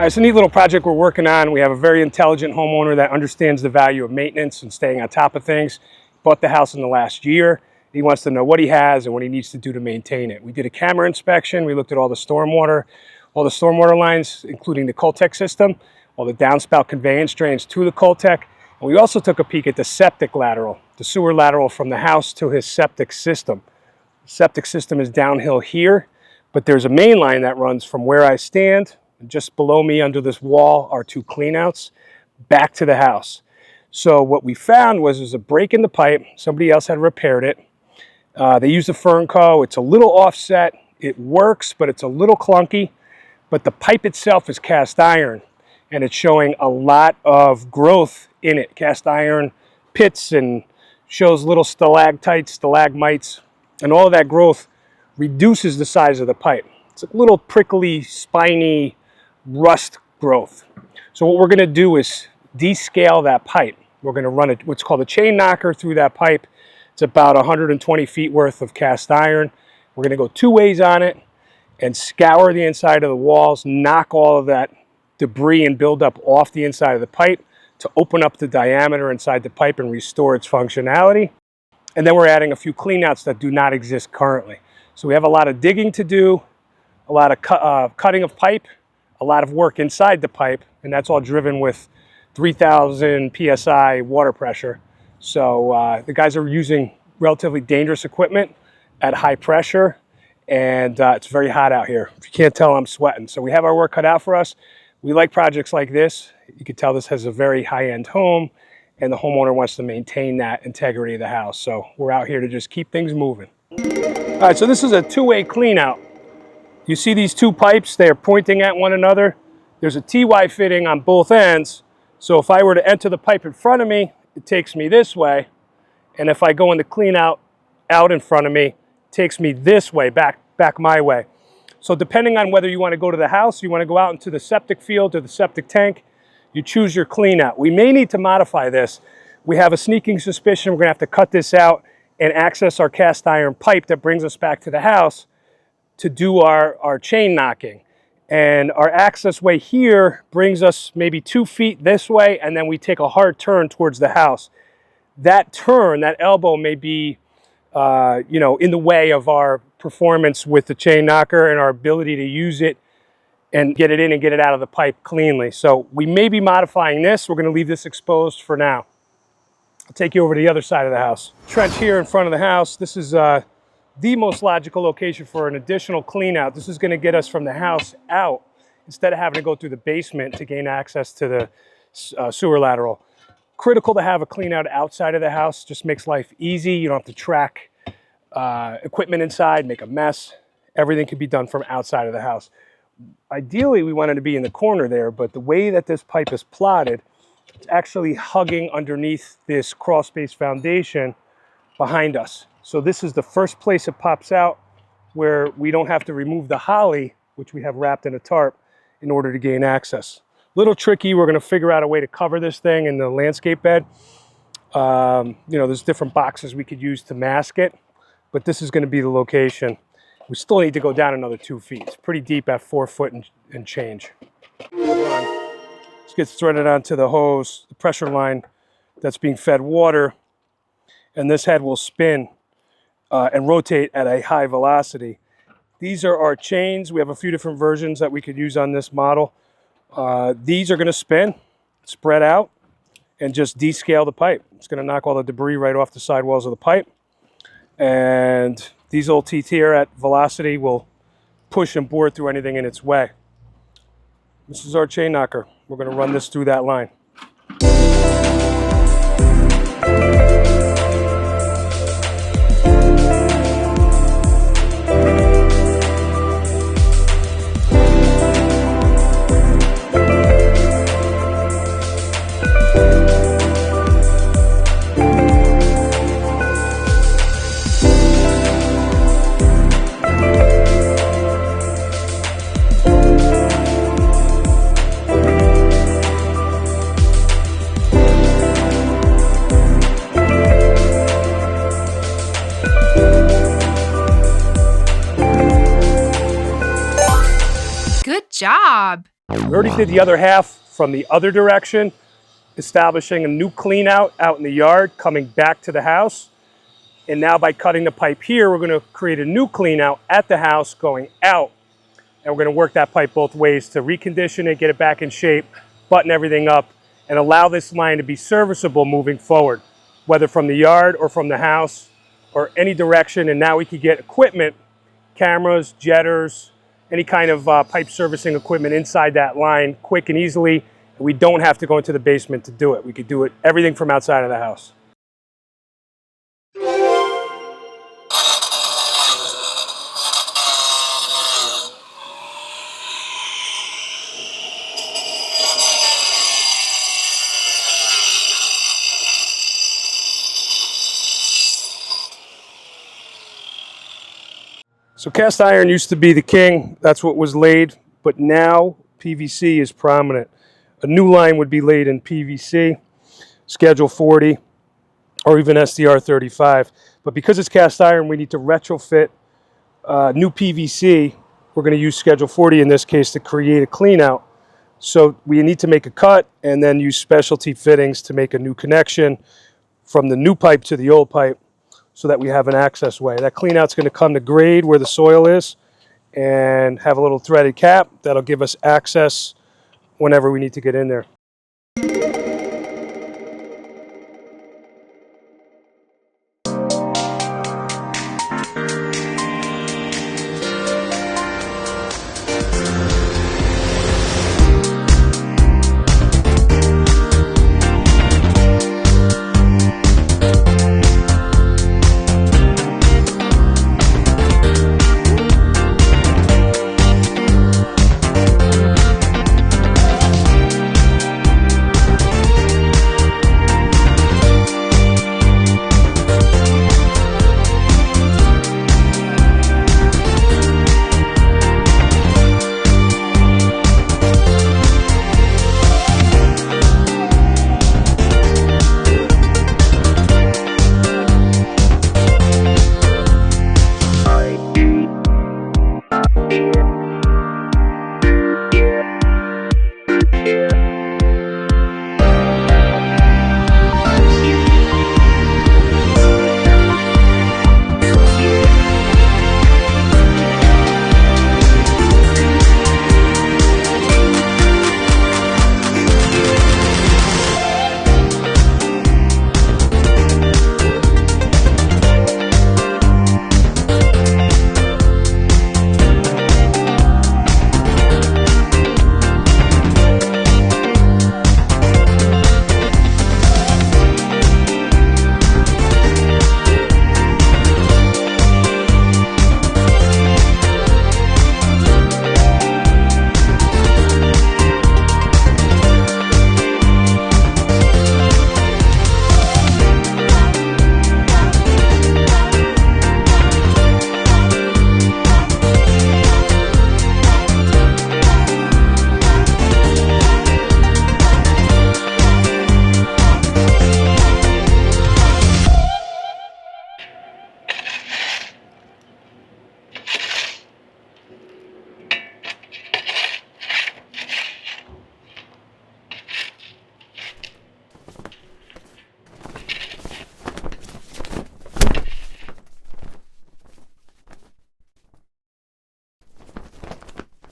It's a neat little project we're working on. We have a very intelligent homeowner that understands the value of maintenance and staying on top of things. Bought the house in the last year. He wants to know what he has and what he needs to do to maintain it. We did a camera inspection. We looked at all the stormwater lines, including the Coltec system, all the downspout conveyance drains to the Coltec. And we also took a peek at the septic lateral, the sewer lateral from the house to his septic system. The septic system is downhill here, but there's a main line that runs from where I stand. Just below me under this wall are two cleanouts back to the house. So what we found was there's a break in the pipe. Somebody else had repaired it. They used a Fernco. It's a little offset. It works, but it's a little clunky. But the pipe itself is cast iron, and it's showing a lot of growth in it. Cast iron pits, and shows little stalactites, stalagmites, and all of that growth reduces the size of the pipe. It's a little prickly, spiny rust growth. So what we're going to do is descale that pipe. We're going to run what's called a chain knocker through that pipe. It's about 120 feet worth of cast iron. We're going to go two ways on it and scour the inside of the walls, knock all of that debris and buildup off the inside of the pipe to open up the diameter inside the pipe and restore its functionality. And then we're adding a few cleanouts that do not exist currently. So we have a lot of digging to do, a lot of cutting of pipe, a lot of work inside the pipe, and that's all driven with 3,000 PSI water pressure. So the guys are using relatively dangerous equipment at high pressure, and it's very hot out here. If you can't tell, I'm sweating. So we have our work cut out for us. We like projects like this. You can tell this has a very high-end home, and the homeowner wants to maintain that integrity of the house. So we're out here to just keep things moving. All right, so this is a two-way clean out. You see these two pipes, they are pointing at one another. There's a TY fitting on both ends. So if I were to enter the pipe in front of me, it takes me this way. And if I go in the clean out in front of me, it takes me this way, back my way. So depending on whether you want to go to the house, you want to go out into the septic field or the septic tank, you choose your clean out. We may need to modify this. We have a sneaking suspicion we're going to have to cut this out and access our cast iron pipe that brings us back to the house to do our chain knocking. And our access way here brings us maybe 2 feet this way, and then we take a hard turn towards the house. That turn, that elbow may be in the way of our performance with the chain knocker and our ability to use it and get it in and get it out of the pipe cleanly. So we may be modifying this. We're going to leave this exposed for now. I'll take you over to the other side of the house. Trench here in front of the house. This is the most logical location for an additional clean out. This is going to get us from the house out instead of having to go through the basement to gain access to the sewer lateral. Critical to have a clean out outside of the house. Just makes life easy. You don't have to track equipment inside, make a mess. Everything can be done from outside of the house. Ideally, we wanted to be in the corner there, but the way that this pipe is plotted, it's actually hugging underneath this crawl space foundation behind us. So this is the first place it pops out where we don't have to remove the holly, which we have wrapped in a tarp, in order to gain access. Little tricky. We're going to figure out a way to cover this thing in the landscape bed. There's different boxes we could use to mask it, but this is going to be the location. We still need to go down another 2 feet. It's pretty deep at 4 foot and change. This gets threaded onto the hose, the pressure line that's being fed water, and this head will spin and rotate at a high velocity. These are our chains. We have a few different versions that we could use on this model. These are going to spin, spread out, and just descale the pipe. It's going to knock all the debris right off the sidewalls of the pipe. And these little teeth here at velocity will push and bore through anything in its way. This is our chain knocker. We're going to run this through that line. We already did the other half from the other direction, establishing a new clean out in the yard, coming back to the house. And now by cutting the pipe here, we're going to create a new clean out at the house going out. And we're going to work that pipe both ways to recondition it, get it back in shape, button everything up, and allow this line to be serviceable moving forward, whether from the yard or from the house or any direction. And now we could get equipment, cameras, jetters, any kind of pipe servicing equipment inside that line quick and easily. And we don't have to go into the basement to do it. We could do it everything from outside of the house. So cast iron used to be the king. That's what was laid, but now PVC is prominent. A new line would be laid in PVC, Schedule 40, or even SDR 35. But because it's cast iron, we need to retrofit new PVC. We're going to use Schedule 40 in this case to create a clean out. So we need to make a cut and then use specialty fittings to make a new connection from the new pipe to the old pipe, so that we have an access way. That clean out's going to come to grade where the soil is and have a little threaded cap that'll give us access whenever we need to get in there.